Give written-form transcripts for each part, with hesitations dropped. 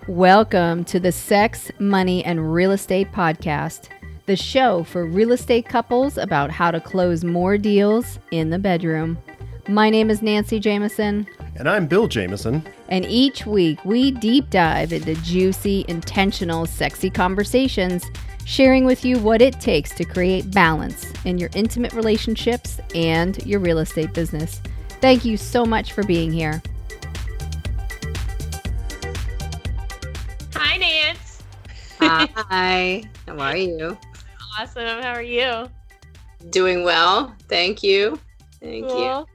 Welcome to the Sex, Money, and Real Estate Podcast, the show for real estate couples about how to close more deals in the bedroom. My name is Nancy Jameson. And I'm Bill Jameson. And each week we deep dive into juicy, intentional, sexy conversations, sharing with you what it takes to create balance in your intimate relationships and your real estate business. Thank you so much for being here. Hi, Nance. Hi, how are you? Awesome. How are you? Doing well. Thank you. Thank you.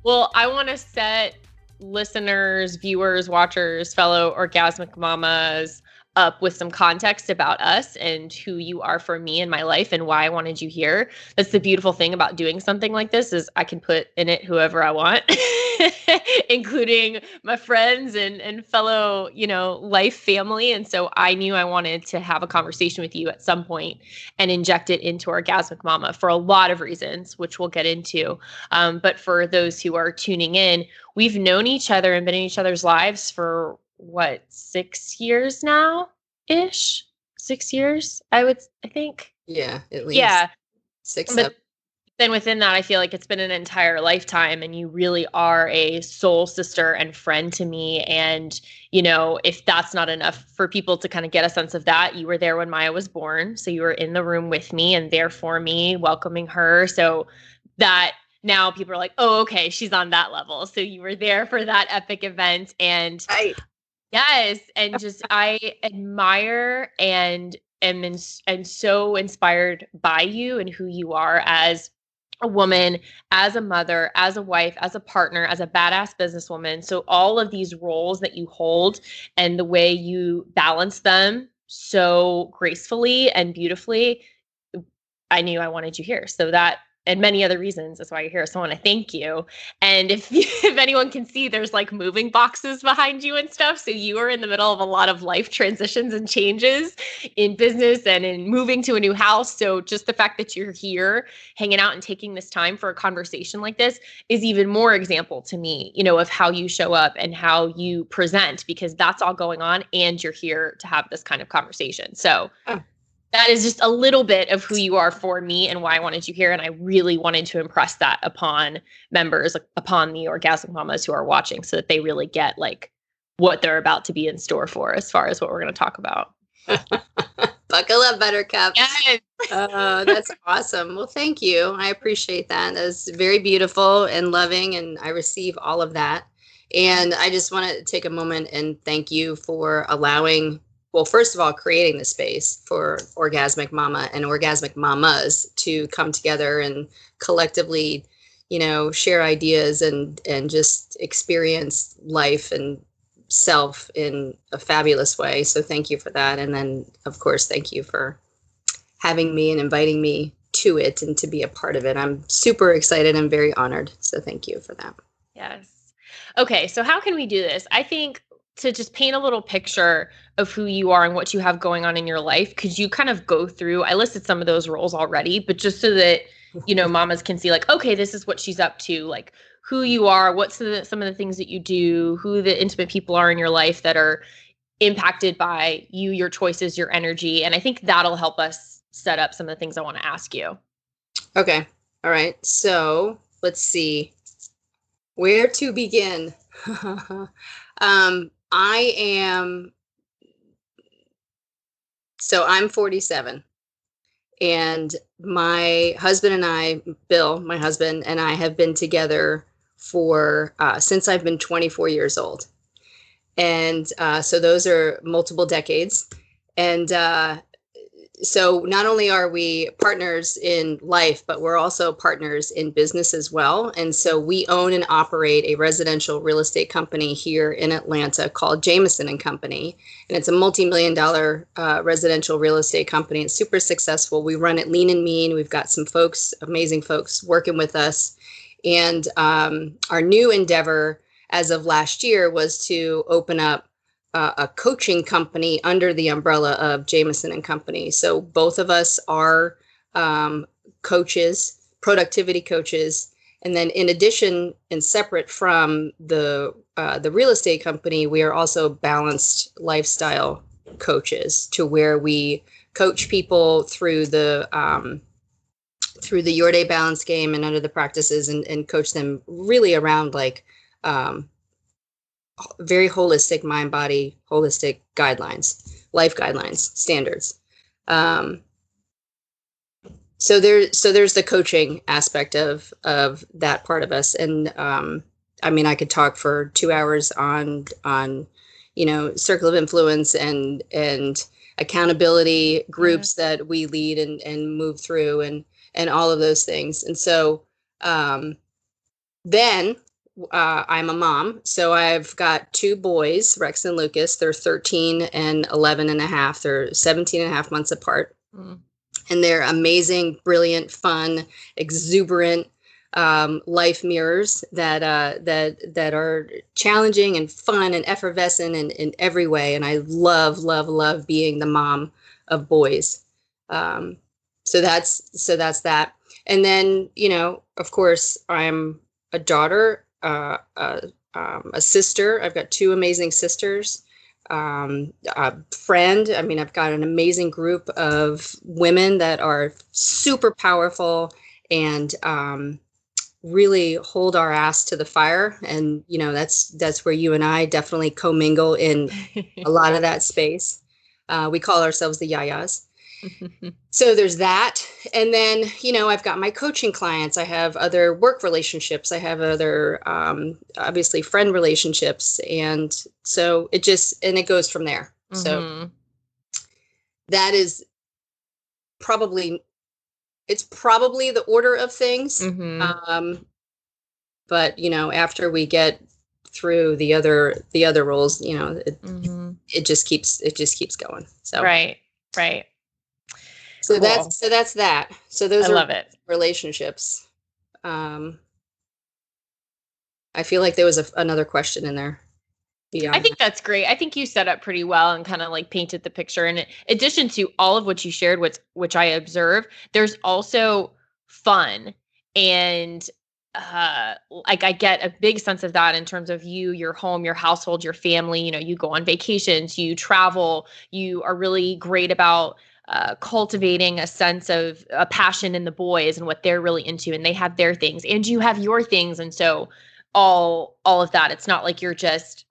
Well, I want to set listeners, viewers, watchers, fellow Orgasmic Mamas up with some context about us and who you are for me in my life and why I wanted you here. That's the beautiful thing about doing something like this is I can put in it whoever I want, including my friends and fellow, life family. And so I knew I wanted to have a conversation with you at some point and inject it into Orgasmic Mama for a lot of reasons, which we'll get into. But for those who are tuning in, we've known each other and been in each other's lives for 6 years now-ish? 6 years, I think. Yeah, at least. Yeah. 6, but then within that, I feel like it's been an entire lifetime and you really are a soul sister and friend to me. And, if that's not enough for people to kind of get a sense of that, you were there when Maya was born. So you were in the room with me and there for me, welcoming her. So that now people are like, oh, okay, she's on that level. So you were there for that epic event. And right. Yes. And just, I admire and am so inspired by you and who you are as a woman, as a mother, as a wife, as a partner, as a badass businesswoman. So all of these roles that you hold and the way you balance them so gracefully and beautifully, I knew I wanted you here. So that, and many other reasons. That's why you're here. So I want to thank you. And if anyone can see, there's like moving boxes behind you and stuff. So you are in the middle of a lot of life transitions and changes in business and in moving to a new house. So just the fact that you're here hanging out and taking this time for a conversation like this is even more example to me, of how you show up and how you present, because that's all going on and you're here to have this kind of conversation. So that is just a little bit of who you are for me and why I wanted you here. And I really wanted to impress that upon members, upon the Orgasmic Mamas who are watching, so that they really get what they're about to be in store for as far as what we're going to talk about. Buckle up, buttercups. Yes. That's awesome. Well, thank you. I appreciate that. That's very beautiful and loving, and I receive all of that. And I just want to take a moment and thank you for allowing, well, first of all, creating the space for Orgasmic Mama and Orgasmic Mamas to come together and collectively, share ideas and just experience life and self in a fabulous way. So thank you for that. And then, of course, thank you for having me and inviting me to it and to be a part of it. I'm super excited and very honored. So thank you for that. Yes. Okay. So how can we do this? I think to just paint a little picture of who you are and what you have going on in your life, could you kind of go through, I listed some of those roles already, but just so that, mamas can see okay, this is what she's up to, who you are, what's some of the things that you do, who the intimate people are in your life that are impacted by you, your choices, your energy. And I think that'll help us set up some of the things I want to ask you. Okay. All right. So let's see where to begin. I'm 47, and my husband and I, Bill, my husband and I have been together for, since I've been 24 years old. And, so those are multiple decades. And, so not only are we partners in life, but we're also partners in business as well. And so we own and operate a residential real estate company here in Atlanta called Jameson and Company. And it's a multi-million-dollar residential real estate company. It's super successful. We run it lean and mean. We've got some folks, amazing folks working with us. And our new endeavor as of last year was to open up a coaching company under the umbrella of Jameson and Company. So both of us are coaches, productivity coaches, And then in addition and separate from the real estate company, we are also balanced lifestyle coaches, to where we coach people through the Your Day Balance game and under the practices, and coach them really around like very holistic mind, body, holistic guidelines, life guidelines, standards. So there's the coaching aspect of that part of us. And I mean, I could talk for 2 hours on circle of influence and accountability groups that we lead and move through, and all of those things. And so then I'm a mom. So I've got 2 boys, Rex and Lucas. They're 13 and 11 and a half. They're 17 and a half months apart. Mm. And they're amazing, brilliant, fun, exuberant life mirrors that are challenging and fun and effervescent in every way. And I love being the mom of boys. So that's that. And then, of course, I'm a daughter, a sister. I've got 2 amazing sisters, a friend. I mean, I've got an amazing group of women that are super powerful and really hold our ass to the fire. And, that's where you and I definitely commingle in a lot of that space. We call ourselves the Yayas. So there's that. And then, I've got my coaching clients. I have other work relationships. I have other, obviously, friend relationships. And so it goes from there. Mm-hmm. So that is it's probably the order of things. Mm-hmm. But, after we get through the other roles, it just keeps going. So right. So cool. That's that. So those I love it. Relationships. I feel like there was another question in there. I think that's great. I think you set up pretty well and kind of like painted the picture. And in addition to all of what you shared, which I observe, there's also fun. And like I get a big sense of that in terms of you, your home, your household, your family. You go on vacations, you travel, you are really great about cultivating a sense of a passion in the boys and what they're really into, and they have their things and you have your things. And so all of that, it's not like you're just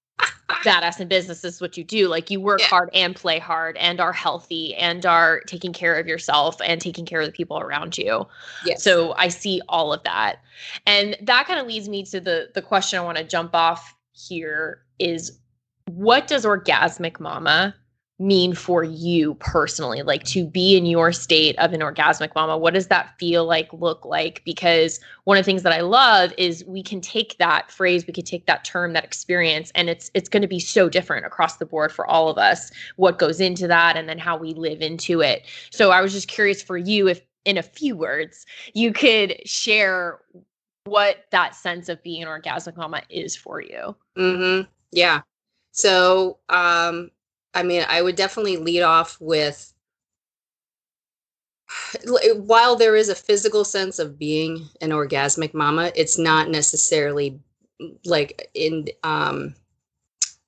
badass in business. This is what you do. Like you work hard and play hard and are healthy and are taking care of yourself and taking care of the people around you. Yes. So I see all of that. And that kind of leads me to the question I want to jump off here is, what does Orgasmic Mama mean for you personally? Like to be in your state of an orgasmic mama, what does that feel like, look like? Because one of the things that I love is we can take that phrase, we can take that term, that experience, and it's going to be so different across the board for all of us, what goes into that and then how we live into it. So I was just curious for you, if in a few words, you could share what that sense of being an orgasmic mama is for you. Mm-hmm. Yeah. So, I mean, I would definitely lead off with, while there is a physical sense of being an orgasmic mama, it's not necessarily like in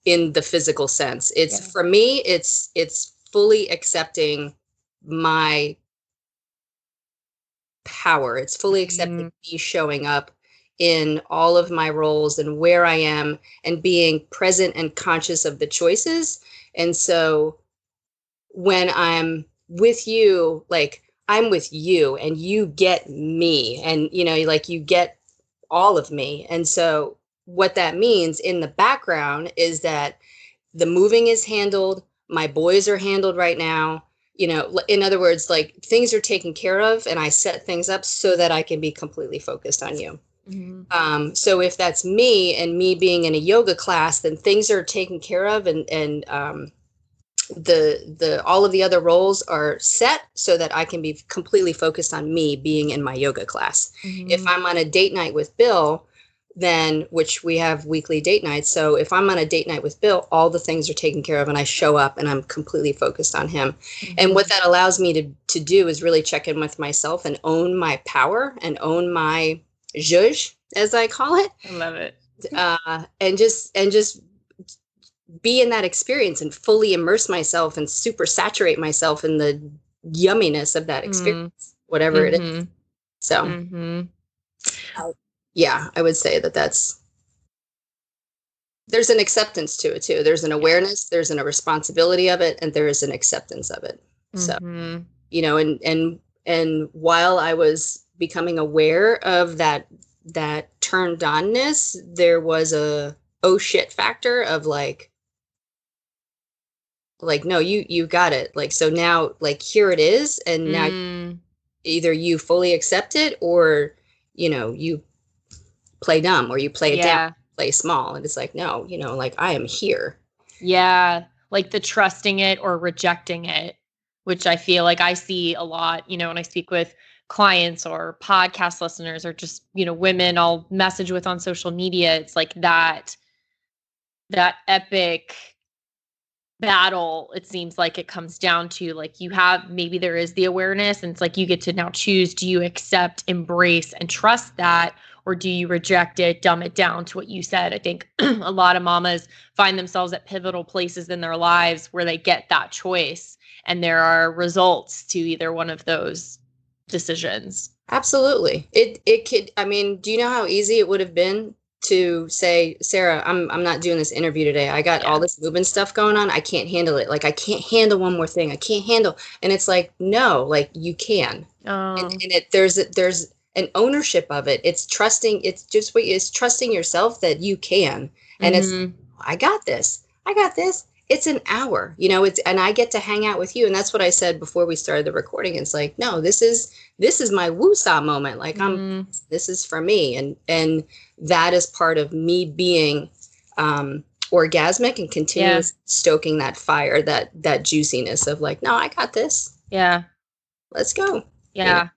the physical sense. It's for me, it's fully accepting my power. It's fully accepting me showing up in all of my roles and where I am and being present and conscious of the choices. And so when I'm with you, like I'm with you and you get me and, like you get all of me. And so what that means in the background is that the moving is handled. My boys are handled right now. In other words, like things are taken care of and I set things up so that I can be completely focused on you. Mm-hmm. So if that's me and me being in a yoga class, then things are taken care of and the all of the other roles are set so that I can be completely focused on me being in my yoga class. Mm-hmm. If I'm on a date night with Bill, then, which we have weekly date nights. So if I'm on a date night with Bill, all the things are taken care of and I show up and I'm completely focused on him. Mm-hmm. And what that allows me to do is really check in with myself and own my power and own my zhuzh, as I call it. I love it. And just be in that experience and fully immerse myself and super saturate myself in the yumminess of that experience, whatever it is. So, yeah, I would say there's an acceptance to it too. There's an awareness, there's a responsibility of it, and there is an acceptance of it. So, and while I was becoming aware of that turned onness, there was a oh shit factor of like no, you got it. Like, so now, like, here it is, and now either you fully accept it, or you play dumb, or you play it down, play small. And it's like, no, like, I am here. Yeah. Like the trusting it or rejecting it, which I feel like I see a lot, when I speak with clients or podcast listeners, or just, women I'll message with on social media. It's like that epic battle. It seems like it comes down to, like, maybe there is the awareness, and it's like you get to now choose, do you accept, embrace, and trust that, or do you reject it, dumb it down to what you said? I think a lot of mamas find themselves at pivotal places in their lives where they get that choice, and there are results to either one of those decisions. Absolutely. It could, I mean, do you know how easy it would have been to say, Sarah, I'm not doing this interview today. I got all this movement stuff going on. I can't handle it. Like, I can't handle one more thing. I can't handle. And it's like, no, like, you can. And there's an ownership of it. It's trusting. It's just it's trusting yourself that you can. And it's, I got this. It's an hour, and I get to hang out with you. And that's what I said before we started the recording. It's like, no, this is my woo-saw moment. Like, this is for me. And that is part of me being orgasmic and continuously stoking that fire, that juiciness of like, no, I got this. Yeah. Let's go. Yeah.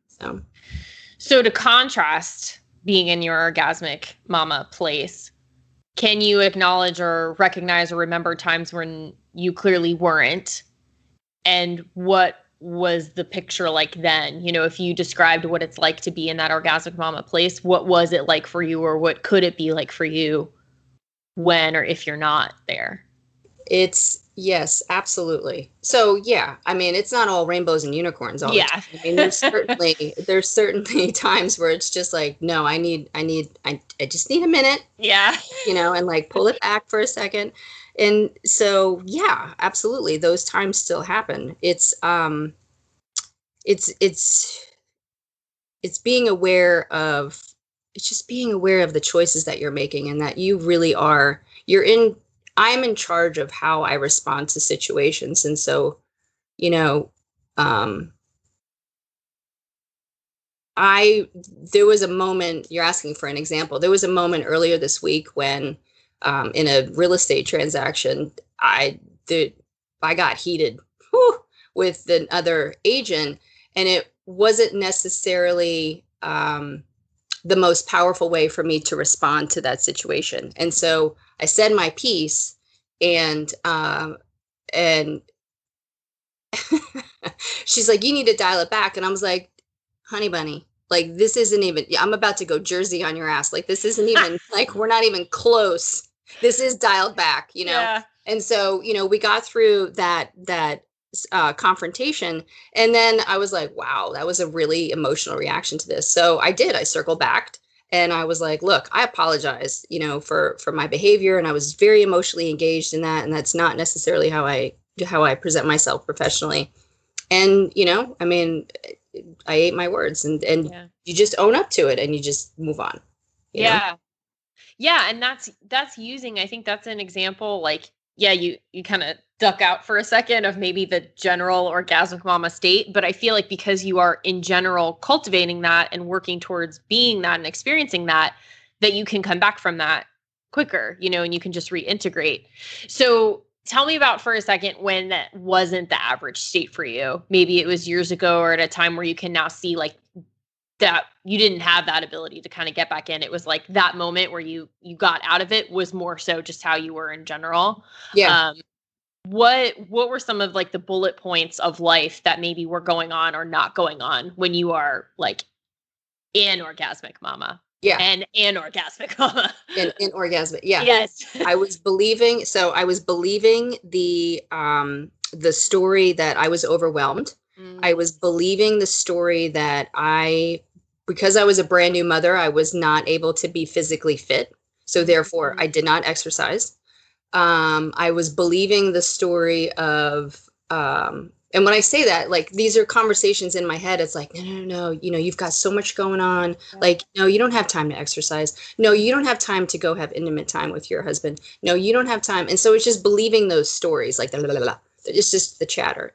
So to contrast being in your orgasmic mama place, can you acknowledge or recognize or remember times when you clearly weren't? And what was the picture like then? If you described what it's like to be in that orgasmic mama place, what was it like for you, or what could it be like for you when or if you're not there? Yes, absolutely. So yeah, I mean, it's not all rainbows and unicorns all the time. I mean, there's certainly times where it's just like, no, I just need a minute. Yeah. And like pull it back for a second. And so, yeah, absolutely. Those times still happen. It's being aware of, just being aware of the choices that you're making, and that you really are, I'm in charge of how I respond to situations. And so, there was a moment, you're asking for an example. There was a moment earlier this week when, in a real estate transaction, I got heated with another agent, and it wasn't necessarily, the most powerful way for me to respond to that situation. And so I said my piece, and she's like, you need to dial it back. And I was like, honey bunny, like, this isn't even, I'm about to go Jersey on your ass. Like, this isn't even like, we're not even close. This is dialed back, Yeah. And so, we got through that confrontation. And then I was like, wow, that was a really emotional reaction to this. So I circled back, and I was like, look, I apologize, for my behavior. And I was very emotionally engaged in that. And that's not necessarily how I present myself professionally. And, I mean, I ate my words, and you just own up to it, and you just move on. You know? Yeah. And that's using, I think that's an example, like, you kind of duck out for a second of maybe the general orgasmic mama state. But I feel like because you are in general cultivating that and working towards being that and experiencing that you can come back from that quicker, and you can just reintegrate. So tell me about for a second when that wasn't the average state for you. Maybe it was years ago, or at a time where you can now see like that you didn't have that ability to kind of get back in. It was like that moment where you got out of it was more so just how you were in general. Yeah. What were some of like the bullet points of life that maybe were going on or not going on when you are like in orgasmic mama? Yeah. And Orgasmic Mama. In Orgasmic. Yeah. Yes. I was believing the story that I was overwhelmed. I was believing the story that because I was a brand new mother, I was not able to be physically fit. So therefore I did not exercise. I was believing the story of, and when I say that, like, these are conversations in my head. It's like, no, you've got so much going on. Like, no, you don't have time to exercise. No, you don't have time to go have intimate time with your husband. No, you don't have time. And so it's just believing those stories, like, blah, blah, blah, blah. It's just the chatter.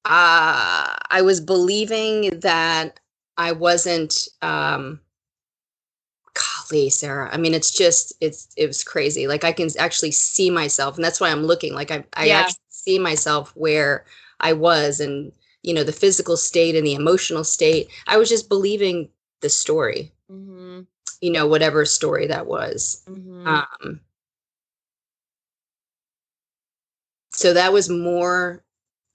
I was believing that I wasn't, golly, Sarah. I mean, it was crazy. Like, I can actually see myself, and that's why I'm looking. Like, I actually see myself where I was, and, the physical state and the emotional state. I was just believing the story, whatever story that was. So that was more,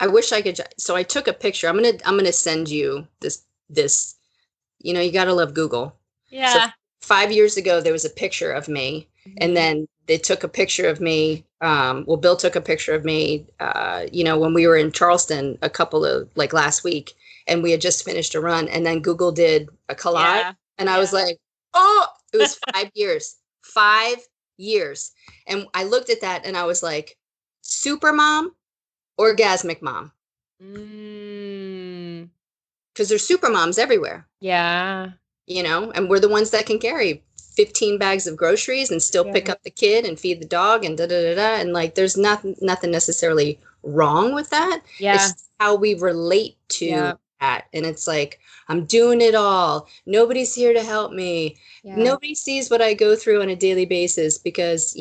I wish I could. So I took a picture. I'm going to send you this, you got to love Google. Yeah. So 5 years ago, there was a picture of me, and then they took a picture of me. Bill took a picture of me, when we were in Charleston last week, and we had just finished a run, and then Google did a collage, and I was like, oh, it was 5 years, 5 years. And I looked at that and I was like, super mom, orgasmic mom. Because there's super moms everywhere. Yeah. And we're the ones that can carry 15 bags of groceries and still pick up the kid and feed the dog and da-da-da-da. And, like, there's nothing necessarily wrong with that. Yeah. It's just how we relate to that. And it's like, I'm doing it all. Nobody's here to help me. Yeah. Nobody sees what I go through on a daily basis because,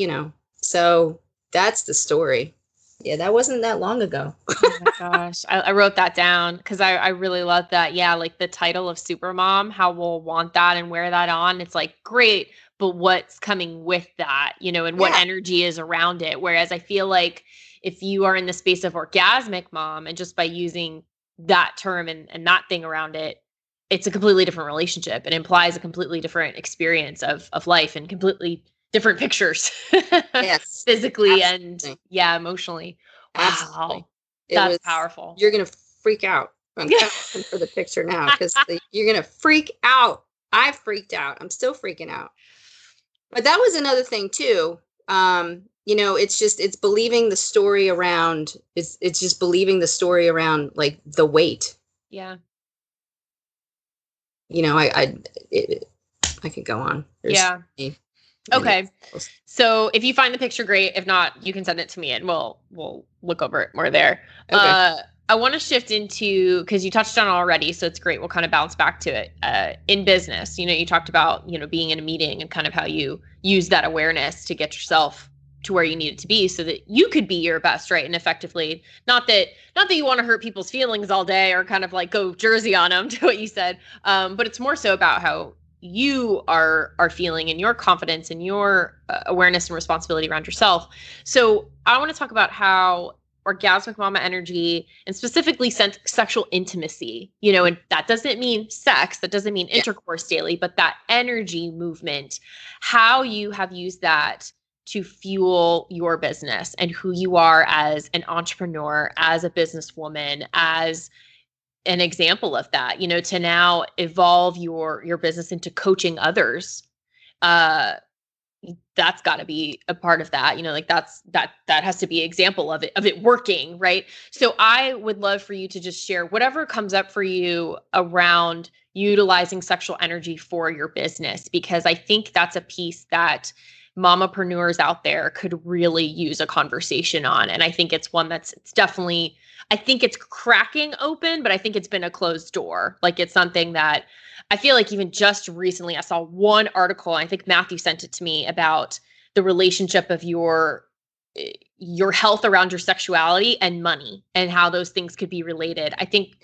so that's the story. Yeah, that wasn't that long ago. Oh my gosh. I wrote that down because I really love that. Yeah, like the title of Supermom, how we'll want that and wear that on. It's like, great, but what's coming with that, and what energy is around it. Whereas I feel like if you are in the space of orgasmic mom, and just by using that term and that thing around it, it's a completely different relationship. It implies a completely different experience of life and completely different pictures. Yes. Physically. Absolutely. And emotionally. Wow. Absolutely. That's powerful. You're going to freak out. I'm looking for the picture now because you're going to freak out. I freaked out. I'm still freaking out. But that was another thing too. It's believing the story around, it's just believing the story around, like, the weight. Yeah. I could go on. Okay. So if you find the picture, great. If not, you can send it to me and we'll look over it more there. Okay. I want to shift into, because you touched on it already, so it's great. We'll kind of bounce back to it. In business, you talked about, being in a meeting and kind of how you use that awareness to get yourself to where you need it to be so that you could be your best, right? And effectively, not that you want to hurt people's feelings all day or kind of like go Jersey on them, to what you said. But it's more so about how you are feeling and your confidence and your awareness and responsibility around yourself. So I want to talk about how orgasmic mama energy, and specifically sexual intimacy, and that doesn't mean sex, that doesn't mean intercourse daily, but that energy movement, how you have used that to fuel your business and who you are as an entrepreneur, as a businesswoman, as an example of that, to now evolve your business into coaching others. That's got to be a part of that, that has to be an example of it working. Right. So I would love for you to just share whatever comes up for you around utilizing sexual energy for your business, because I think that's a piece that mamapreneurs out there could really use a conversation on. And I think it's one it's definitely, I think it's cracking open, but I think it's been a closed door. Like, it's something that I feel like even just recently I saw one article, I think Matthew sent it to me, about the relationship of your health around your sexuality and money and how those things could be related. I think,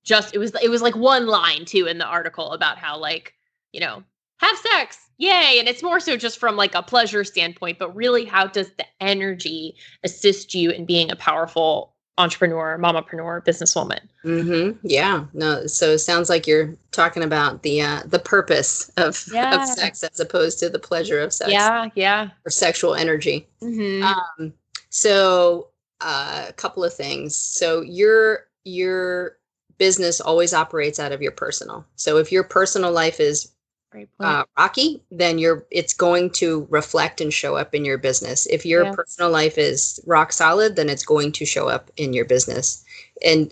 just, it was like one line too in the article about how, like, have sex, yay. And it's more so just from like a pleasure standpoint, but really, how does the energy assist you in being a powerful entrepreneur, mamapreneur, businesswoman. Yeah. No. So it sounds like you're talking about the purpose of sex as opposed to the pleasure of sex. Yeah. Or sexual energy. So a couple of things. So your business always operates out of your personal. So if your personal life is rocky, then it's going to reflect and show up in your business. If your personal life is rock solid, then it's going to show up in your business. And,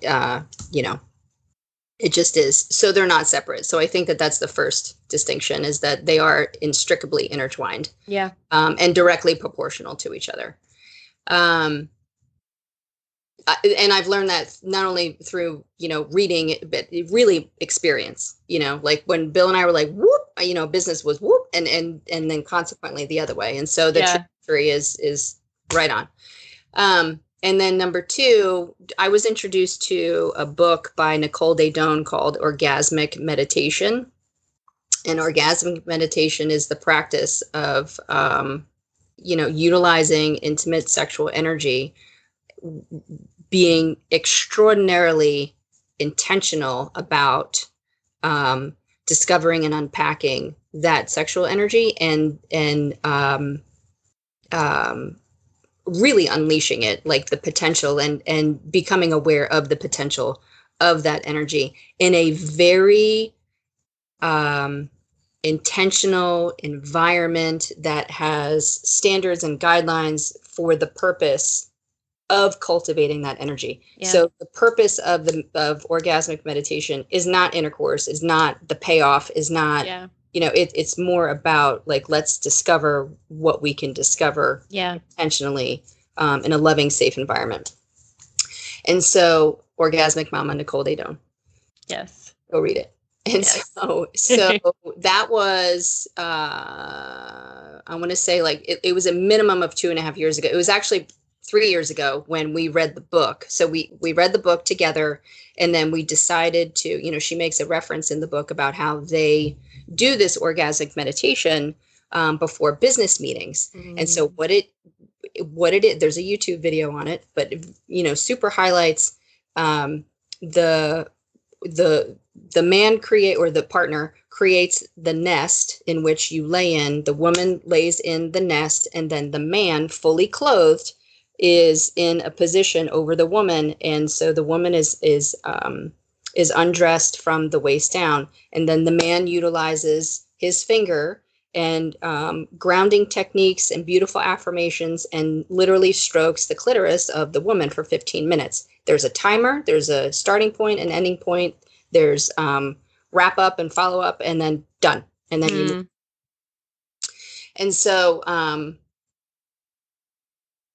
it just is. So they're not separate. So I think that that's the first distinction, is that they are inextricably intertwined. Yeah. And directly proportional to each other. And I've learned that not only through, reading, but really experience, like when Bill and I were like, whoop, business was whoop. And then consequently the other way. And so the trajectory is right on. And then number two, I was introduced to a book by Nicole Daedone called Orgasmic Meditation. And orgasmic meditation is the practice of, utilizing intimate sexual energy, being extraordinarily intentional about discovering and unpacking that sexual energy and really unleashing it, like the potential, and becoming aware of the potential of that energy in a very intentional environment that has standards and guidelines for the purpose of cultivating that energy. Yeah. So the purpose of orgasmic meditation is not intercourse, is not the payoff, is not, it's more about like, let's discover what we can discover intentionally in a loving, safe environment. And so Orgasmic Mama, Nicole Daedone. Yes. Go read it. And so that was, I want to say like, it was a minimum of 2.5 years ago. It was actually 3 years ago when we read the book. So we read the book together, and then we decided to, she makes a reference in the book about how they do this orgasmic meditation before business meetings. Mm-hmm. And so what it is, there's a YouTube video on it, but, super highlights the man or the partner creates the nest in which you lay in, the woman lays in the nest, and then the man, fully clothed, is in a position over the woman. And so the woman is undressed from the waist down. And then the man utilizes his finger and grounding techniques and beautiful affirmations and literally strokes the clitoris of the woman for 15 minutes. There's a timer, there's a starting point, an ending point, there's wrap up and follow up, and then done. And then you move. And so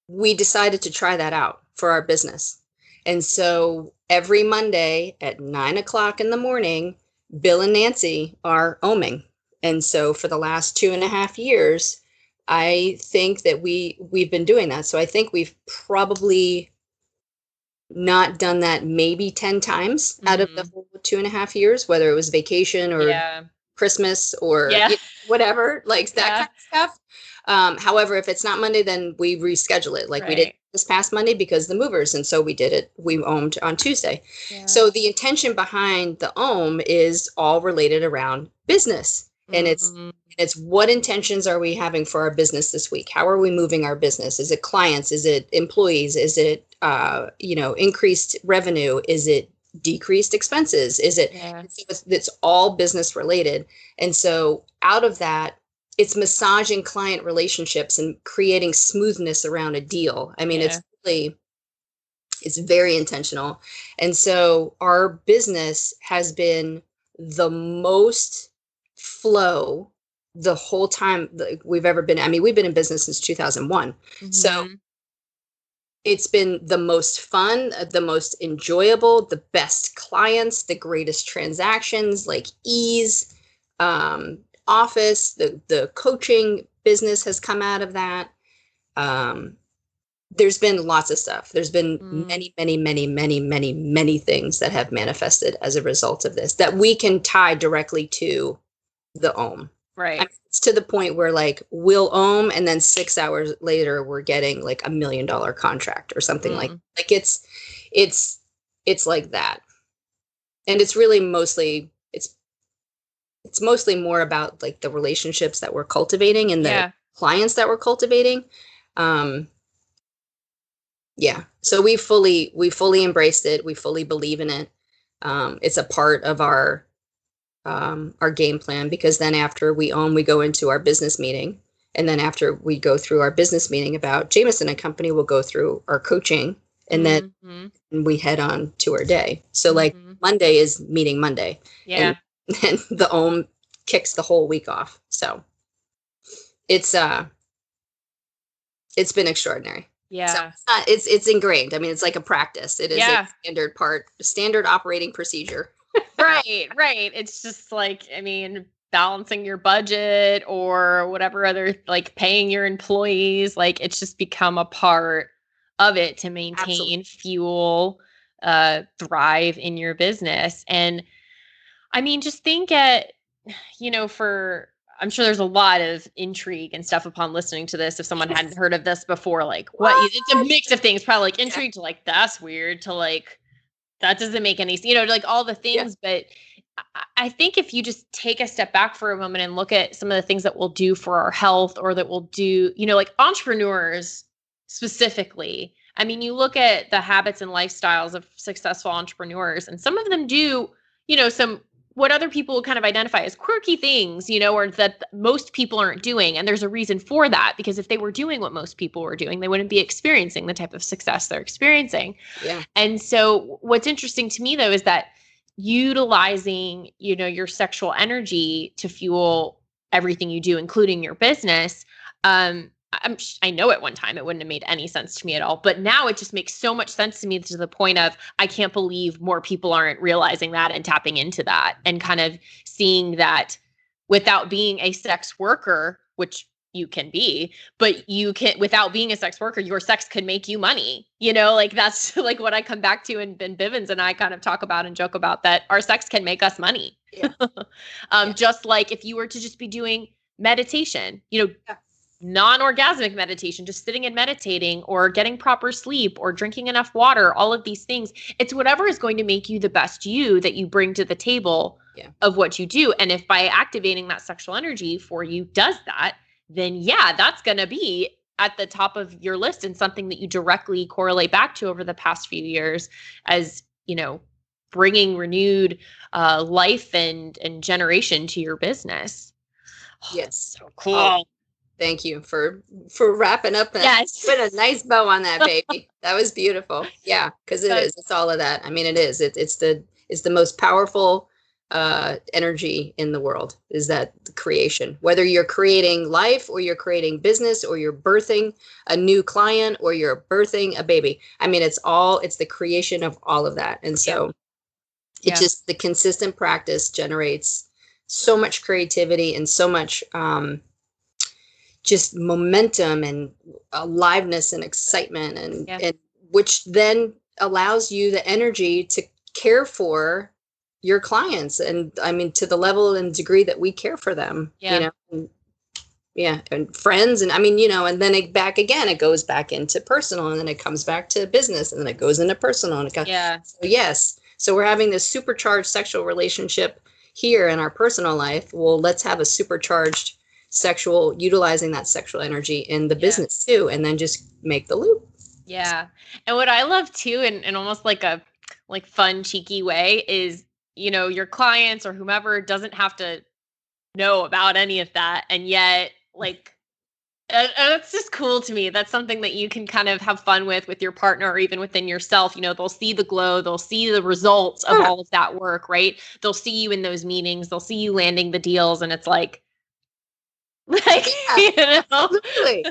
we decided to try that out for our business. And so every Monday at 9:00 in the morning, Bill and Nancy are oming. And so for the last 2.5 years, I think that we've been doing that. So I think we've probably not done that maybe 10 times out of the whole 2.5 years, whether it was vacation or Christmas or whatever, like that kind of stuff. However, if it's not Monday, then we reschedule it. Like we did this past Monday because the movers. And so we did it. We omed on Tuesday. Yeah. So the intention behind the ohm is all related around business. And it's what intentions are we having for our business this week? How are we moving our business? Is it clients? Is it employees? Is it, increased revenue? Is it decreased expenses? Is it, it's all business related. And so out of that, it's massaging client relationships and creating smoothness around a deal. I mean, it's very intentional. And so our business has been the most flow the whole time that we've ever been. I mean, we've been in business since 2001. So it's been the most fun, the most enjoyable, the best clients, the greatest transactions, like ease, office, the coaching business has come out of that. There's been lots of stuff. There's been many, many, many, many, many, many things that have manifested as a result of this that we can tie directly to the ohm. Right. I mean, it's to the point where like we'll ohm and then 6 hours later we're getting like $1 million contract or something like it's it's like that. And it's really mostly, it's mostly more about like the relationships that we're cultivating and the clients that we're cultivating. So we fully embraced it. We fully believe in it. It's a part of our game plan, because then after we go into our business meeting. And then after we go through our business meeting about Jameson and Company, we'll go through our coaching, and then we head on to our day. So like Monday is meeting Monday. Yeah. And the OM kicks the whole week off. So it's been extraordinary. Yeah. So it's ingrained. I mean, it's like a practice. It is a standard operating procedure. Right. It's just like, I mean, balancing your budget or whatever other, like paying your employees, like it's just become a part of it to maintain, fuel, thrive in your business. And I mean, just think at, I'm sure there's a lot of intrigue and stuff upon listening to this. If someone hadn't heard of this before, like it's a mix of things, probably like intrigue to like, that's weird, to like, that doesn't make any sense, like all the things. But I think if you just take a step back for a moment and look at some of the things that we'll do for our health, or that we'll do, like entrepreneurs specifically. I mean, you look at the habits and lifestyles of successful entrepreneurs, and some of them do, some what other people would kind of identify as quirky things, or that most people aren't doing. And there's a reason for that, because if they were doing what most people were doing, they wouldn't be experiencing the type of success they're experiencing. Yeah. And so what's interesting to me, though, is that utilizing, your sexual energy to fuel everything you do, including your business. I know at one time it wouldn't have made any sense to me at all, but now it just makes so much sense to me, to the point of, I can't believe more people aren't realizing that and tapping into that, and kind of seeing that without being a sex worker, which you can be, but you can, without being a sex worker, your sex could make you money. Like that's like what I come back to, and Ben Bivens and I kind of talk about and joke about, that our sex can make us money. Yeah. Just like if you were to just be doing meditation, non-orgasmic meditation, just sitting and meditating, or getting proper sleep, or drinking enough water, all of these things, it's whatever is going to make you the best you, that you bring to the table of what you do. And if by activating that sexual energy for you does that, then that's going to be at the top of your list, and something that you directly correlate back to over the past few years as, bringing renewed life and generation to your business. Yes. So cool. Thank you for wrapping up that. Put a nice bow on that, baby. That was beautiful. Yeah, because it's all of that. I mean, it is. It's the most powerful energy in the world, is that the creation. Whether you're creating life, or you're creating business, or you're birthing a new client, or you're birthing a baby. I mean, it's the creation of all of that. And so it's just the consistent practice generates so much creativity and so much just momentum and aliveness and excitement, and which then allows you the energy to care for your clients. And I mean, to the level and degree that we care for them, and friends. And I mean, and then it goes back into personal, and then it comes back to business, and then it goes into personal, and it goes, so we're having this supercharged sexual relationship here in our personal life. Well, let's have a supercharged sexual, utilizing that sexual energy in the business too, and then just make the loop. Yeah. And what I love too, in almost like a fun, cheeky way, is, your clients or whomever doesn't have to know about any of that. And yet, that's just cool to me. That's something that you can kind of have fun with your partner, or even within yourself. They'll see the glow, they'll see the results of all of that work, right? They'll see you in those meetings, they'll see you landing the deals, and it's like, absolutely.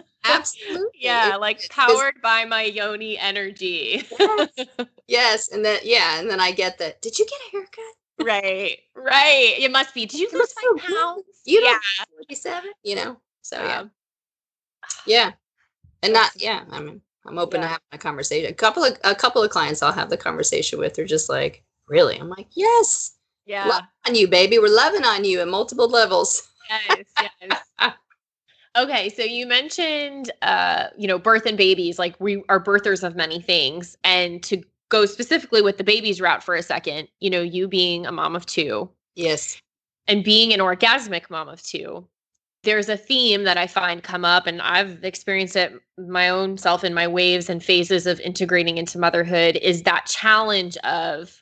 Yeah, powered by my yoni energy. Yes. And then I get that. Did you get a haircut? Right. It must be. Did you lose 5 pounds? You don't 47, so yeah. And I mean, I'm open to having a conversation. A couple of clients I'll have the conversation with are just like, really? I'm like, yes. Yeah. Love on you, baby. We're loving on you at multiple levels. Yes. Okay, so you mentioned, birth and babies, like we are birthers of many things, and to go specifically with the babies route for a second, you being a mom of two. Yes. And being an orgasmic mom of two, there's a theme that I find come up, and I've experienced it my own self in my waves and phases of integrating into motherhood, is that challenge of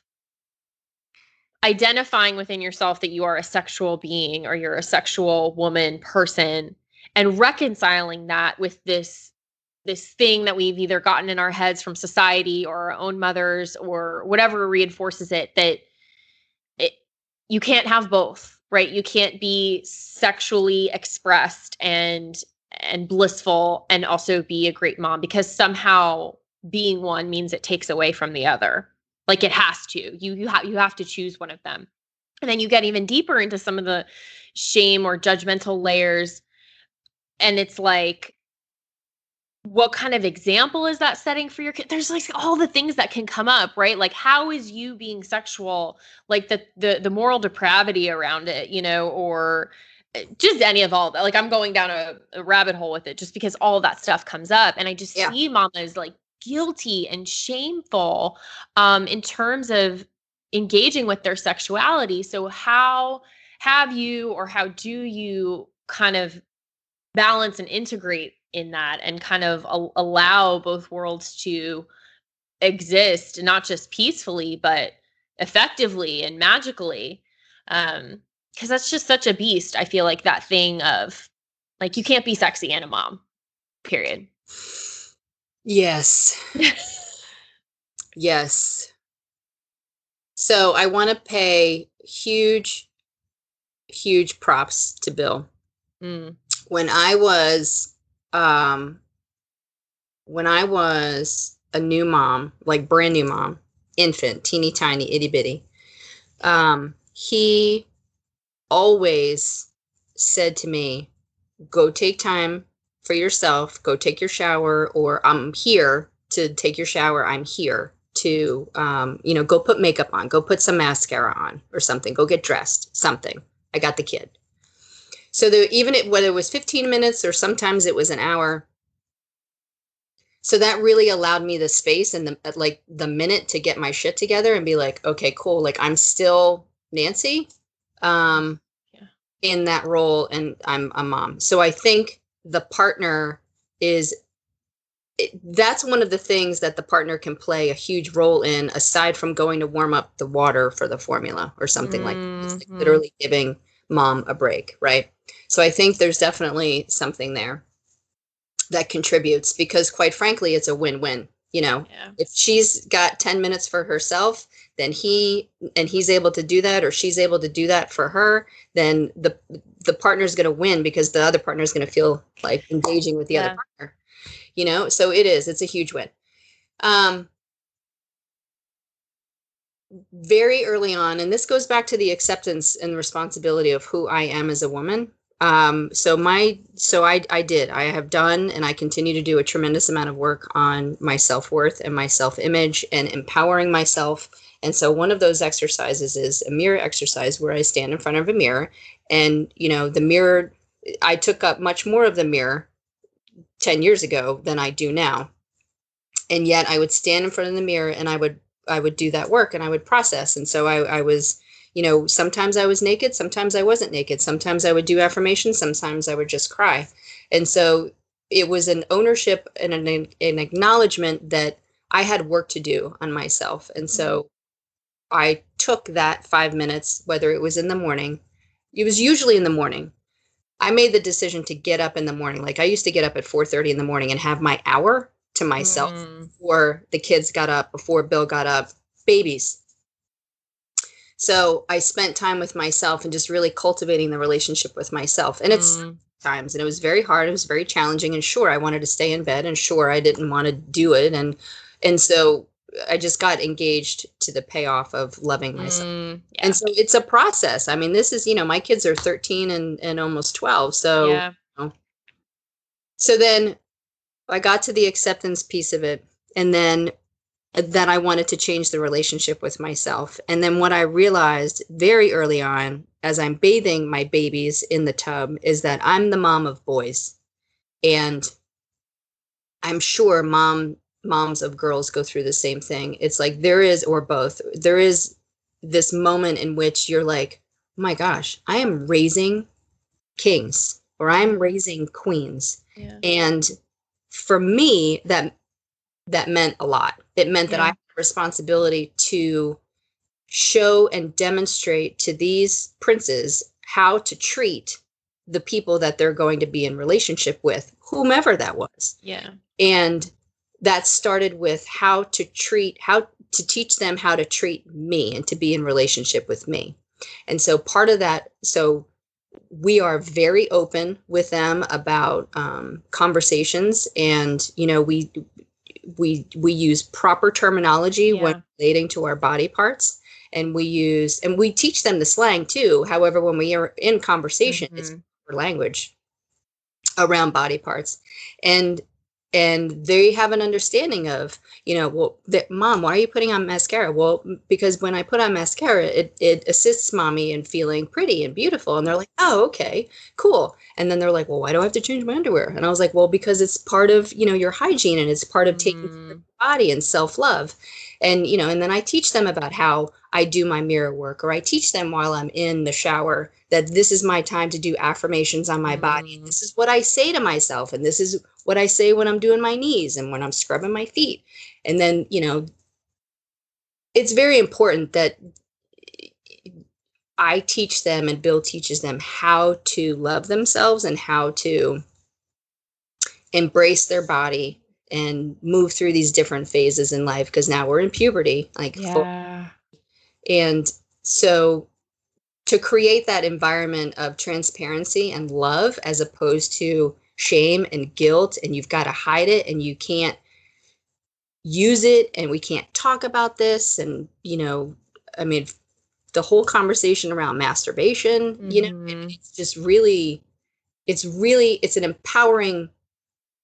identifying within yourself that you are a sexual being or you're a sexual woman person, and reconciling that with this thing that we've either gotten in our heads from society or our own mothers or whatever reinforces it, that you can't have both, right? You can't be sexually expressed and blissful and also be a great mom, because somehow being one means it takes away from the other. Like it has to. You have to choose one of them. And then you get even deeper into some of the shame or judgmental layers, and it's like, what kind of example is that setting for your kid? There's like all the things that can come up, right? Like, how is you being sexual, like the moral depravity around it, or just any of all that. Like, I'm going down a rabbit hole with it just because all of that stuff comes up. And I just see mamas like guilty and shameful in terms of engaging with their sexuality. So how have you, or how do you kind of balance and integrate in that and kind of allow both worlds to exist, not just peacefully, but effectively and magically? Because that's just such a beast. I feel like that thing of like, you can't be sexy and a mom, period. Yes. Yes. So I want to pay huge props to Bill. When I was a new mom, like brand new mom, infant, teeny tiny, itty bitty, he always said to me, go take time for yourself, go take your shower, or I'm here to take your shower. I'm here to, go put makeup on, go put some mascara on or something, go get dressed, something. I got the kid. So whether it was 15 minutes or sometimes it was an hour. So that really allowed me the space and the minute to get my shit together and be like, okay, cool. Like, I'm still Nancy, in that role, and I'm a mom. So I think the partner that's one of the things that the partner can play a huge role in, aside from going to warm up the water for the formula or something like that. It's like literally giving mom a break, right? So I think there's definitely something there that contributes, because quite frankly, it's a win-win. If she's got 10 minutes for herself, then he's able to do that, or she's able to do that for her, then the partner's going to win, because the other partner is going to feel like engaging with the other partner. So it's a huge win. Very early on, and this goes back to the acceptance and responsibility of who I am as a woman. I have done, and I continue to do a tremendous amount of work on my self-worth and my self-image and empowering myself. And so one of those exercises is a mirror exercise, where I stand in front of a mirror, and, the mirror, I took up much more of the mirror 10 years ago than I do now. And yet I would stand in front of the mirror and I would do that work, and I would process. And so I was, sometimes I was naked, sometimes I wasn't naked, sometimes I would do affirmations, sometimes I would just cry. And so it was an ownership and an acknowledgement that I had work to do on myself. And so I took that 5 minutes, whether it was in the morning, it was usually in the morning. I made the decision to get up in the morning. Like, I used to get up at 4:30 in the morning and have my hour to myself before the kids got up, before Bill got up, babies. So I spent time with myself and just really cultivating the relationship with myself. And it's times, and it was very hard. It was very challenging. And sure, I wanted to stay in bed, and sure, I didn't want to do it. And so I just got engaged to the payoff of loving myself. And so it's a process. I mean, this is, my kids are 13 and almost 12. So, so then I got to the acceptance piece of it. And then that I wanted to change the relationship with myself. And then what I realized very early on, as I'm bathing my babies in the tub, is that I'm the mom of boys. And I'm sure mom moms of girls go through the same thing. It's like there is, or both, there is this moment in which you're like, oh my gosh, I am raising kings, or I'm raising queens. Yeah. And for me, that meant a lot. It meant that I Yeah. had a responsibility to show and demonstrate to these princes how to treat the people that they're going to be in relationship with, whomever that was. Yeah. And that started with how to teach them how to treat me and to be in relationship with me. And so part of that, so we are very open with them about conversations, and we use proper terminology when relating to our body parts, and we teach them the slang too. However, when we are in conversation, it's proper language around body parts, and they have an understanding of, Mom, why are you putting on mascara? Well, because when I put on mascara, it assists mommy in feeling pretty and beautiful. And they're like, oh, okay, cool. And then they're like, well, why do I have to change my underwear? And I was like, well, because it's part of, your hygiene, and it's part of taking care of your body and self-love. And, and then I teach them about how I do my mirror work, or I teach them while I'm in the shower that this is my time to do affirmations on my body. This is what I say to myself. And this is what I say when I'm doing my knees and when I'm scrubbing my feet. And then, it's very important that I teach them, and Bill teaches them how to love themselves and how to embrace their body and move through these different phases in life. Because now we're in puberty, and so to create that environment of transparency and love, as opposed to shame and guilt, and you've got to hide it, and you can't use it, and we can't talk about this. And, the whole conversation around masturbation, it's just really, it's an empowering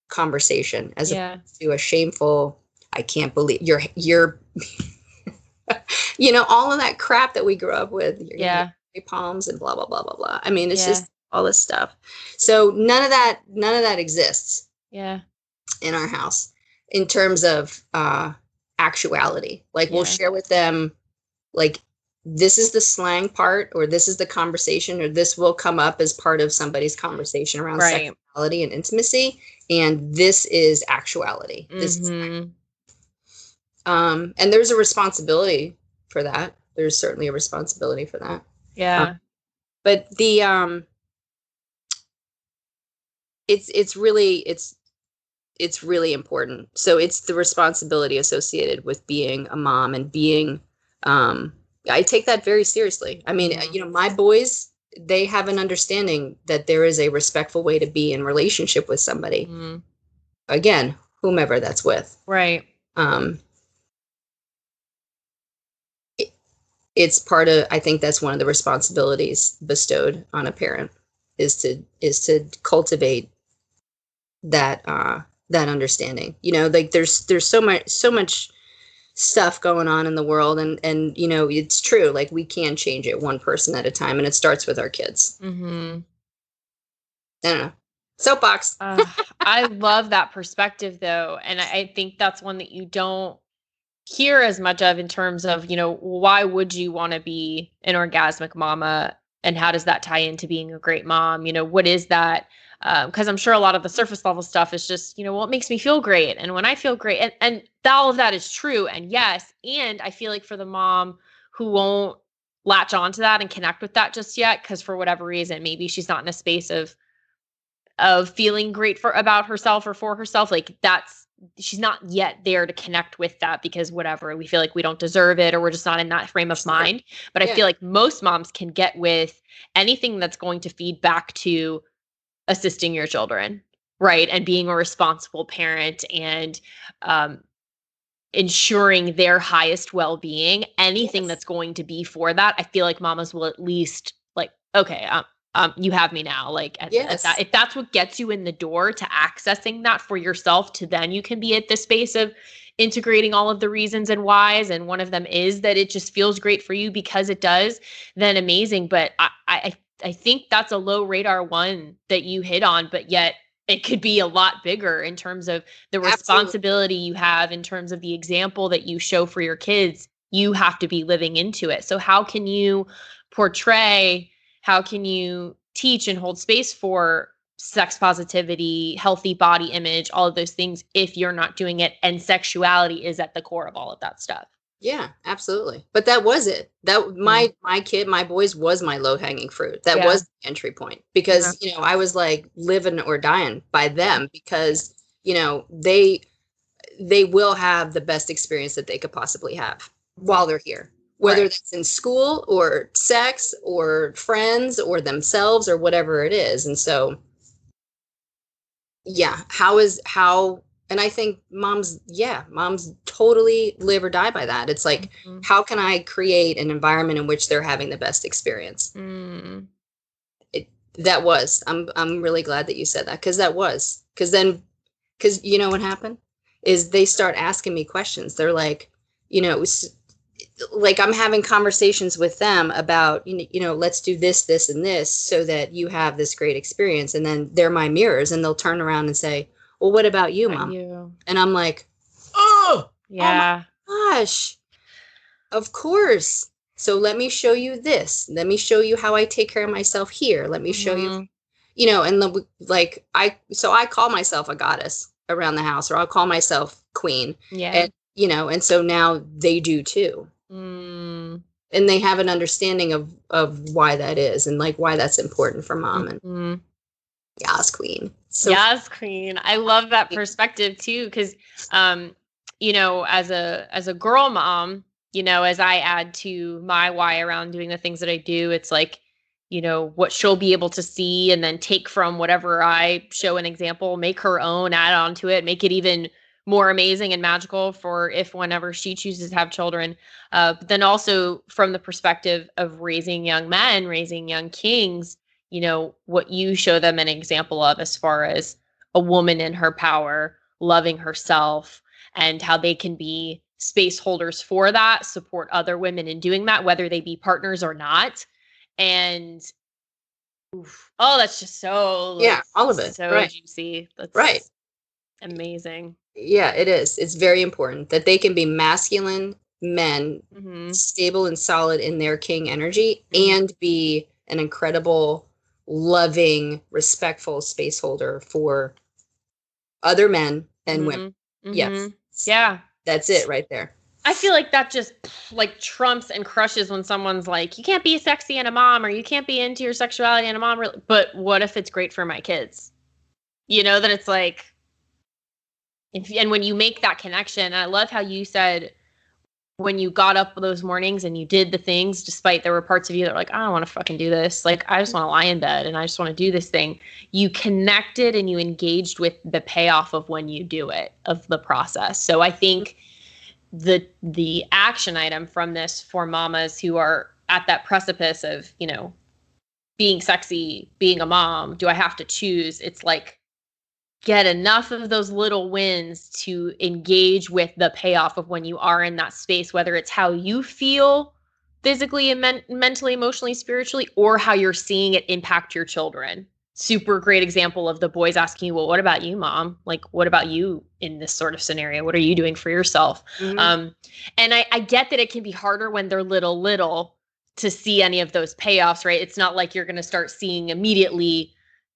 conversation, as opposed to a shameful, I can't believe you're all of that crap that we grew up with. Palms and blah, blah, blah, blah, blah. It's just all this stuff. So none of that exists in our house in terms of actuality. Like we'll share with them, like, this is the slang part, or this is the conversation, or this will come up as part of somebody's conversation around sexuality and intimacy. And this is actuality. This is and there's a responsibility for that. There's certainly a responsibility for that. But the it's really important. So it's the responsibility associated with being a mom and being I take that very seriously. My boys, they have an understanding that there is a respectful way to be in relationship with somebody. Again, whomever that's with. Right. It's part of, I think that's one of the responsibilities bestowed on a parent is to cultivate that understanding. Like there's so much stuff going on in the world, and it's true, like we can change it one person at a time, and it starts with our kids. I don't know. Soapbox. I love that perspective though, and I think that's one that you don't hear as much of in terms of, why would you want to be an orgasmic mama, and how does that tie into being a great mom? What is that? Because I'm sure a lot of the surface level stuff is just, well, it makes me feel great. And when I feel great, and all of that is true. And yes. And I feel like for the mom who won't latch onto that and connect with that just yet, because for whatever reason, maybe she's not in a space of feeling great about herself or for herself, like she's not yet there to connect with that, because whatever, we feel like we don't deserve it, or we're just not in that frame of mind. But I feel like most moms can get with anything that's going to feed back to assisting your children, right? And being a responsible parent, and ensuring their highest well-being, anything that's going to be for that. I feel like mamas will at least like, okay, you have me now. Like at that, if that's what gets you in the door to accessing that for yourself, to then you can be at the space of integrating all of the reasons and whys. And one of them is that it just feels great for you because it does, then amazing. But I think that's a low radar one that you hit on, but yet it could be a lot bigger in terms of the Absolutely. responsibility you have, in terms of the example that you show for your kids. You have to be living into it. So how can you portray, how can you teach and hold space for sex positivity, healthy body image, all of those things, if you're not doing it and sexuality is at the core of all of that stuff? Yeah, absolutely. But that was it. That my boys was my low hanging fruit. That was the entry point, because, I was like living or dying by them, because, they will have the best experience that they could possibly have while they're here, whether that's in school or sex or friends or themselves or whatever it is. And so, yeah, and I think moms totally live or die by that. It's like, how can I create an environment in which they're having the best experience? I'm really glad that you said that, because you know what happened is they start asking me questions. They're like, like I'm having conversations with them about, let's do this, and this so that you have this great experience. And then they're my mirrors, and they'll turn around and say, well, what about you, Mom? And I'm like, oh my gosh, of course. So let me show you this. Let me show you how I take care of myself here. Let me show you, and I call myself a goddess around the house, or I'll call myself queen. Yeah. And, and so now they do too. And they have an understanding of why that is, and like why that's important for Mom. And yes, queen. So yes, queen. I love that perspective too, because as a girl mom, as I add to my why around doing the things that I do, it's like, what she'll be able to see and then take from whatever I show an example, make her own, add on to it, make it even more amazing and magical for whenever she chooses to have children. But then also from the perspective of raising young men, raising young kings, what you show them an example of as far as a woman in her power, loving herself, and how they can be space holders for that, support other women in doing that, whether they be partners or not. And that's just so all of it. So juicy. That's amazing. Yeah, it is. It's very important that they can be masculine men, stable and solid in their king energy, and be an incredible, loving, respectful space holder for other men and women. Yes. Yeah. That's it right there. I feel like that just like trumps and crushes when someone's like, you can't be sexy and a mom, or you can't be into your sexuality and a mom. But what if it's great for my kids? Then it's like, and when you make that connection, and I love how you said when you got up those mornings and you did the things, despite there were parts of you that were like, I don't want to fucking do this. Like, I just want to lie in bed and I just want to do this thing. You connected and you engaged with the payoff of when you do it, of the process. So I think the action item from this for mamas who are at that precipice of, being sexy, being a mom, do I have to choose? It's like, get enough of those little wins to engage with the payoff of when you are in that space, whether it's how you feel physically and mentally, emotionally, spiritually, or how you're seeing it impact your children. Super great example of the boys asking you, well, what about you, Mom? Like, what about you in this sort of scenario? What are you doing for yourself? And I get that it can be harder when they're little to see any of those payoffs, right? It's not like you're going to start seeing immediately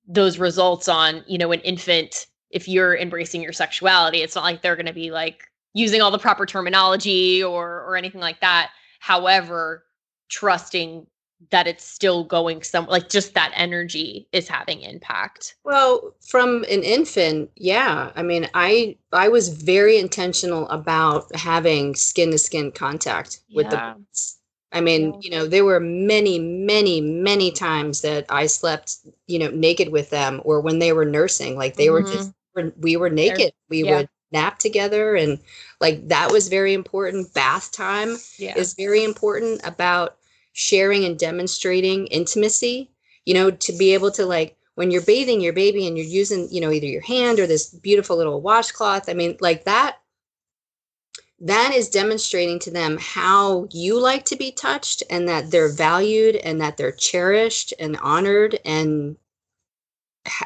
those results on, an infant. If you're embracing your sexuality, it's not like they're going to be like using all the proper terminology or anything like that. However, trusting that it's still going like just that energy is having impact. Well, from an infant, yeah. I mean, I was very intentional about having skin to skin contact with the boys. I mean, there were many, many, many times that I slept, naked with them, or when they were nursing, like they were just, we were naked. We would nap together, and like that was very important. Bath time is very important about sharing and demonstrating intimacy, to be able to, like, when you're bathing your baby and you're using, either your hand or this beautiful little washcloth. I mean, like that is demonstrating to them how you like to be touched, and that they're valued and that they're cherished and honored. And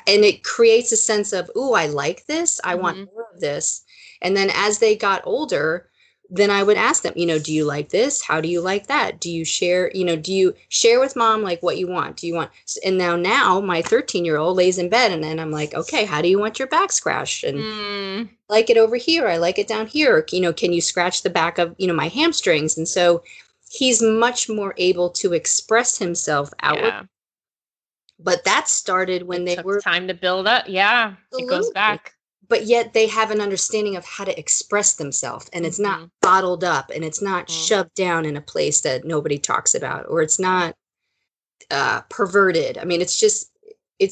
and it creates a sense of, ooh, I like this. I want more of this. And then as they got older, then I would ask them, do you like this? How do you like that? Do you share, do you share with mom like what you want? Do you want, and now my 13-year-old lays in bed, and then I'm like, okay, how do you want your back scratched? And like it over here. I like it down here. Can you scratch the back of, my hamstrings? And so he's much more able to express himself outward. Yeah. But that started when they were time to build up. Yeah. Absolutely. It goes back. But yet they have an understanding of how to express themselves, and it's not bottled up, and it's not shoved down in a place that nobody talks about, or it's not perverted. I mean, it's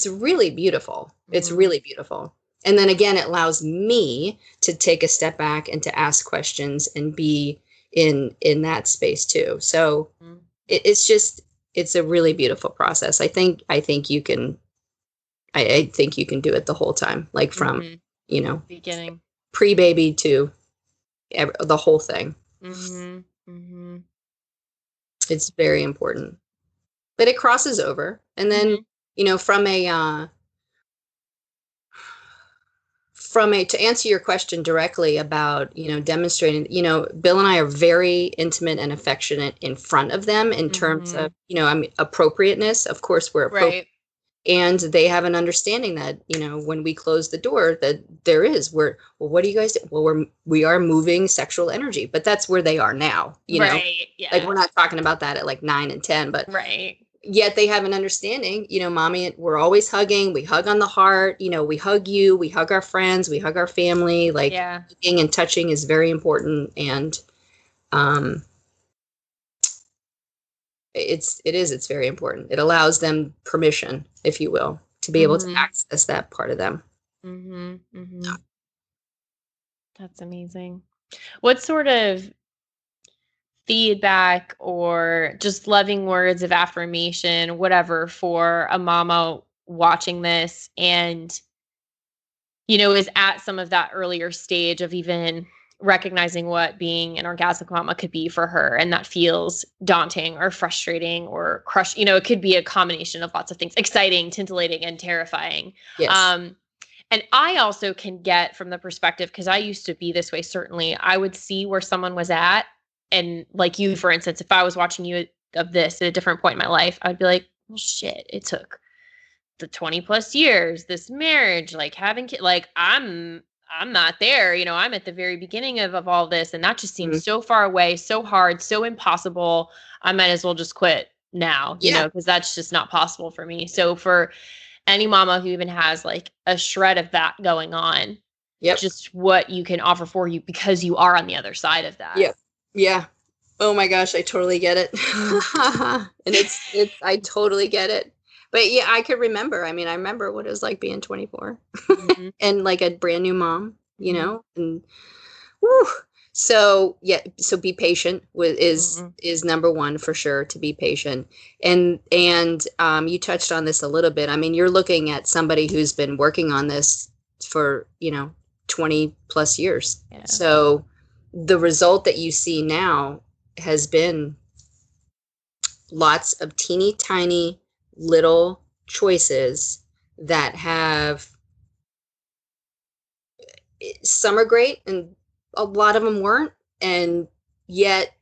really beautiful. It's really beautiful. And then again, it allows me to take a step back and to ask questions and be in that space too. So it's a really beautiful process. I think you can do it the whole time, like from beginning, pre-baby to the whole thing. It's very important, but it crosses over. And then, to answer your question directly about, demonstrating, Bill and I are very intimate and affectionate in front of them in terms of, appropriateness. Of course, we're appropriate. Right. And they have an understanding that, when we close the door, that what do you guys do? Well, we are moving sexual energy, but that's where they are now, right, yeah. Like, we're not talking about that at like 9 and 10, but right. Yet they have an understanding, mommy, we're always hugging, we hug on the heart, we hug you, we hug our friends, we hug our family, like hugging and touching is very important. And, it's very important. It allows them permission, if you will, to be able to access that part of them. That's amazing. What sort of feedback or just loving words of affirmation, whatever, for a mama watching this and, is at some of that earlier stage of even recognizing what being an orgasmic mama could be for her, and that feels daunting or frustrating or it could be a combination of lots of things, exciting, titillating, and terrifying. Yes. And I also can get from the perspective, because I used to be this way, certainly, I would see where someone was at, and like you, for instance, if I was watching you of this at a different point in my life, I'd be like, well, shit, it took the 20 plus years, this marriage, like having kids, like I'm not there, I'm at the very beginning of all this. And that just seems so far away, so hard, so impossible. I might as well just quit now, because that's just not possible for me. So for any mama who even has like a shred of that going on, just what you can offer for you, because you are on the other side of that. Yeah. Oh my gosh, I totally get it. And I totally get it. But yeah, I could remember. I mean, I remember what it was like being 24 and like a brand new mom, and whew. So be patient is number one for sure, to be patient. And you touched on this a little bit. I mean, you're looking at somebody who's been working on this for, 20 plus years. Yeah. So the result that you see now has been lots of teeny tiny little choices that have, some are great and a lot of them weren't, and yet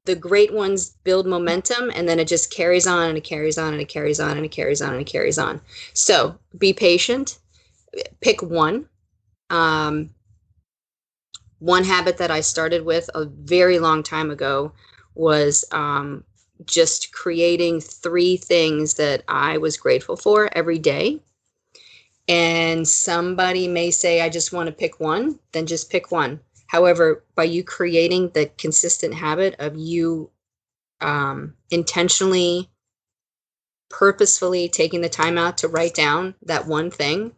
the great ones build momentum, and then it just carries on and it carries on and it carries on and it carries on and it carries on. So be patient, pick one. One habit that I started with a very long time ago was just creating 3 things that I was grateful for every day. And somebody may say, I just want to pick one, then just pick one. However, by you creating the consistent habit of you intentionally, purposefully taking the time out to write down that one thing,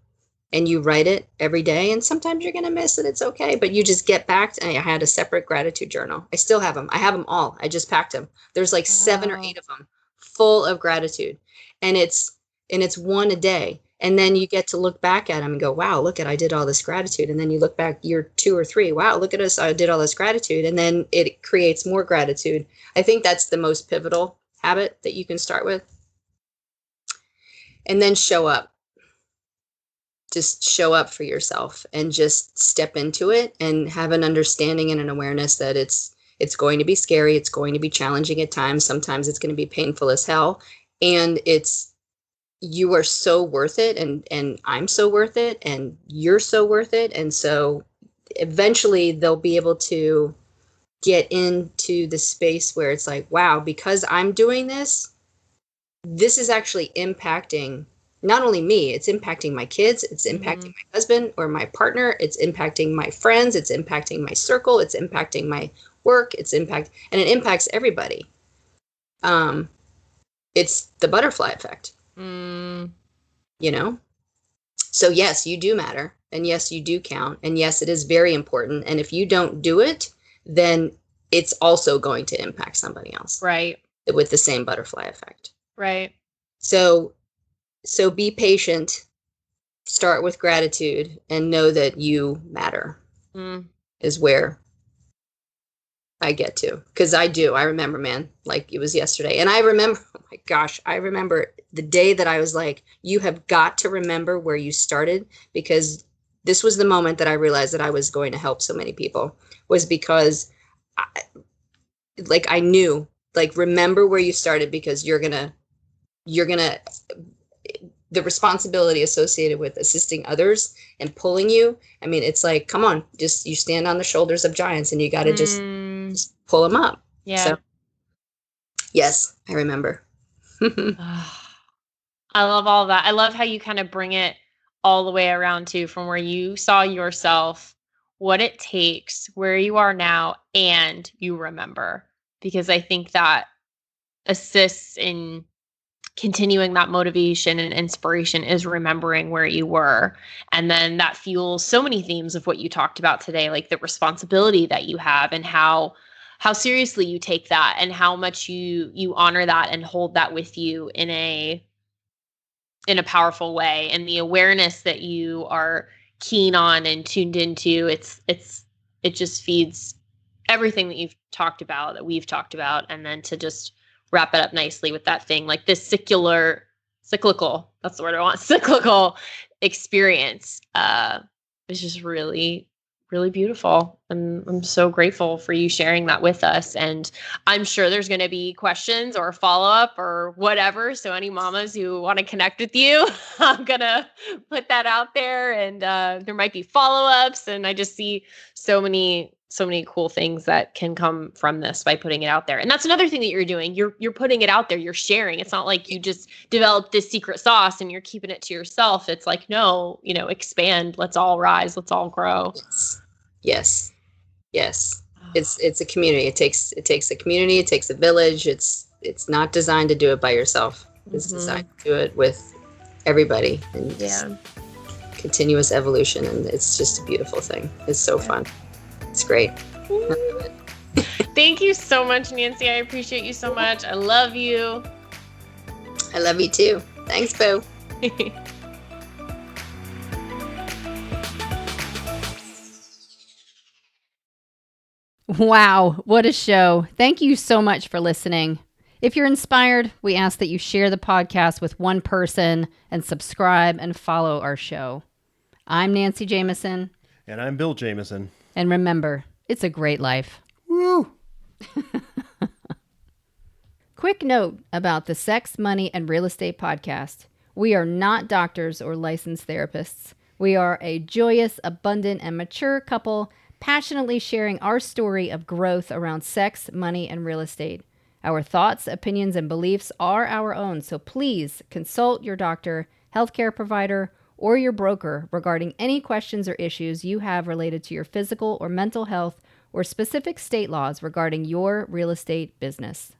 and you write it every day, and sometimes you're going to miss it. It's okay. But you just get back to, I had a separate gratitude journal. I still have them. I have them all. I just packed them. There's like 7 or 8 of them full of gratitude. And it's one a day. And then you get to look back at them and go, wow, look at, I did all this gratitude. And then you look back year 2 or 3. Wow, look at us. I did all this gratitude. And then it creates more gratitude. I think that's the most pivotal habit that you can start with. And then show up. just show up for yourself and just step into it and have an understanding and an awareness that it's going to be scary. It's going to be challenging at times. Sometimes it's going to be painful as hell. And you are so worth it. And I'm so worth it. And you're so worth it. And so eventually they'll be able to get into the space where it's like, wow, because I'm doing this is actually impacting not only me, it's impacting my kids, it's impacting my husband or my partner, it's impacting my friends, it's impacting my circle, it's impacting my work, and it impacts everybody. It's the butterfly effect, you know? So yes, you do matter. And yes, you do count. And yes, it is very important. And if you don't do it, then it's also going to impact somebody else. Right. With the same butterfly effect. Right. So be patient, start with gratitude, and know that you matter is where I get to. Because I do. I remember, man, like it was yesterday. And I remember, oh my gosh, I remember the day that I was like, you have got to remember where you started, because this was the moment that I realized that I was going to help so many people, was because I knew, like, remember where you started, because you're gonna the responsibility associated with assisting others and pulling you. I mean, it's like, come on, just you stand on the shoulders of giants and you got to just pull them up. Yeah. So, yes, I remember. I love all that. I love how you kind of bring it all the way around to from where you saw yourself, what it takes, where you are now, and you remember, because I think that assists in continuing that motivation and inspiration is remembering where you were. And then that fuels so many themes of what you talked about today, like the responsibility that you have and how seriously you take that and how much you honor that and hold that with you in a powerful way. And the awareness that you are keen on and tuned into, it just feeds everything that you've talked about, that we've talked about. And then to just wrap it up nicely with that thing, like this cyclical, that's the word I want, cyclical experience, is just really, really beautiful. And I'm so grateful for you sharing that with us. And I'm sure there's going to be questions or follow-up or whatever. So any mamas who want to connect with you, I'm going to put that out there, and there might be follow-ups. And I just see so many cool things that can come from this by putting it out there. And that's another thing that you're doing. You're putting it out there. You're sharing. It's not like you just developed this secret sauce and you're keeping it to yourself. It's like, no, expand. Let's all rise. Let's all grow. Yes. It's a community. It takes a community. It takes a village. It's not designed to do it by yourself. It's designed to do it with everybody, and continuous evolution. And it's just a beautiful thing. It's so fun. It's great. Thank you so much, Nancy. I appreciate you so much. I love you. I love you too. Thanks, Boo. Wow, what a show. Thank you so much for listening. If you're inspired, we ask that you share the podcast with one person and subscribe and follow our show. I'm Nancy Jameson. And I'm Bill Jameson. And remember, it's a great life. Woo! Quick note about the Sex, Money, and Real Estate podcast. We are not doctors or licensed therapists. We are a joyous, abundant, and mature couple passionately sharing our story of growth around sex, money, and real estate. Our thoughts, opinions, and beliefs are our own, so please consult your doctor, healthcare provider, or your broker regarding any questions or issues you have related to your physical or mental health or specific state laws regarding your real estate business.